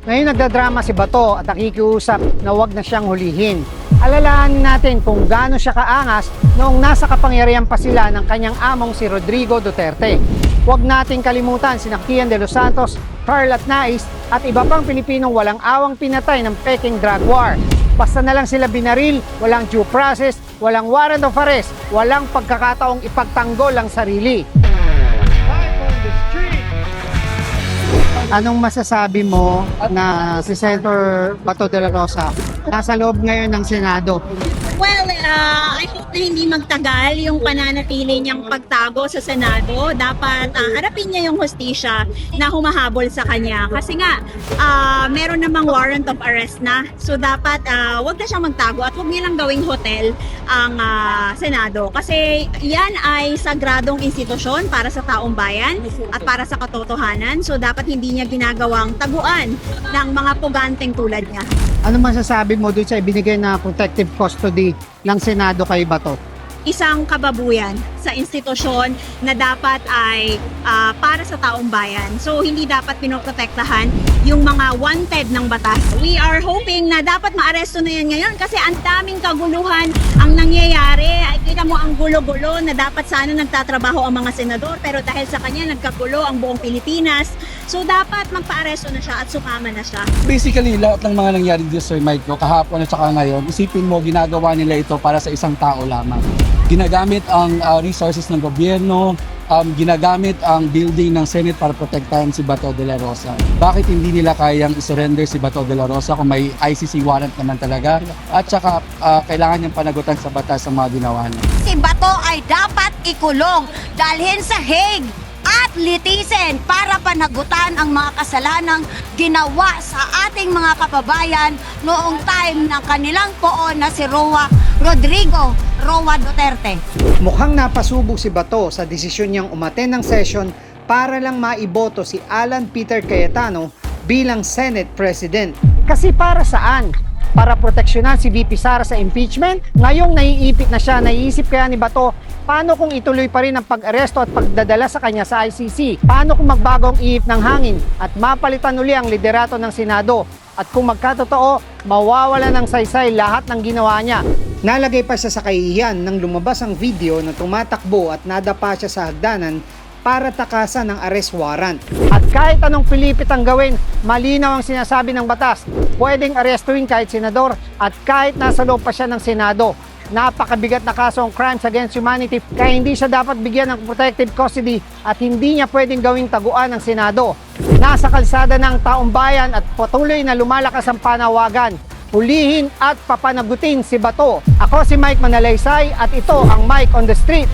Ngayon nagdadrama si Bato at nakikiusap na wag na siyang hulihin. Alalahanin natin kung gaano siya kaangas noong nasa kapangyarihan pa sila ng kanyang among si Rodrigo Duterte. Huwag nating kalimutan sina Kian de los Santos, Carl Atnaiz at iba pang Pilipinong walang awang pinatay ng peking drug war. Basta na lang sila binaril, walang due process, walang warrant of arrest, walang pagkakataong ipagtanggol ang sarili. Anong masasabi mo na si Senator Bato de la Rosa nasa loob ngayon ng Senado? Well, I hope na hindi magtagal yung pananatili niyang pagtago sa Senado. Dapat harapin niya yung hustisya na humahabol sa kanya. Kasi nga, meron namang warrant of arrest na. So dapat wag na siyang magtago at wag nilang gawing hotel ang Senado. Kasi yan ay sagradong institusyon para sa taong bayan at para sa katotohanan. So dapat hindi niya ginagawang taguan ng mga puganteng tulad niya. Ano masasabi mo doon sa ibinigay na protective custody ng Senado kay Bato? Isang kababuyan sa institusyon na dapat ay para sa taong bayan. So hindi dapat pinoprotektahan yung mga wanted ng batas. We are hoping na dapat maaresto na yan ngayon kasi ang daming kaguluhan ang nangyayari. Kita mo ang gulo-gulo na dapat sana nagtatrabaho ang mga senador pero dahil sa kanya nagkagulo ang buong Pilipinas. So dapat magpaaresto na siya at sumama na siya. Basically, lahat ng mga nangyari dito, Sir Mike, kahapon at saka ngayon, isipin mo, ginagawa nila ito para sa isang tao lamang. Ginagamit ang resources ng gobyerno, ginagamit ang building ng Senate para protektahan si Bato de la Rosa. Bakit hindi nila kayang isurrender si Bato de la Rosa kung may ICC warrant naman talaga? At saka kailangan niyang panagutan sa batas ang mga ginawa niya. Si Bato ay dapat ikulong, dalhin sa Hague at litisin para panagutan ang mga kasalanang ginawa sa ating mga kababayan noong time ng kanilang poon na si Rodrigo Roa Duterte. Mukhang napasubo si Bato sa desisyon niyang umaten ng session para lang maiboto si Alan Peter Cayetano bilang Senate President. Kasi para saan? Para proteksyonan si VP Sara sa impeachment? Ngayong naiipit na siya, naiisip kaya ni Bato, paano kung ituloy pa rin ang pag-aresto at pagdadala sa kanya sa ICC? Paano kung magbagong ihip ng hangin at mapalitan uli ang liderato ng Senado? At kung magkatotoo, mawawala ng saysay lahat ng ginawa niya. Nalagay pa siya sa kahihiyan nang lumabas ang video na tumatakbo at nadapa siya sa hagdanan para takasan ng arrest warrant. At kahit anong pilipit ang gawin, malinaw ang sinasabi ng batas. Pwedeng arestuin kahit senador at kahit nasa loob pa siya ng Senado. Napakabigat na kaso ang crimes against humanity kaya hindi siya dapat bigyan ng protective custody at hindi niya pwedeng gawing taguan ng Senado. Nasa kalsada ng taong bayan at patuloy na lumalakas ang panawagan. Hulihin at papanagutin si Bato. Ako si Mike Manalaysay at ito ang Mike on the Street.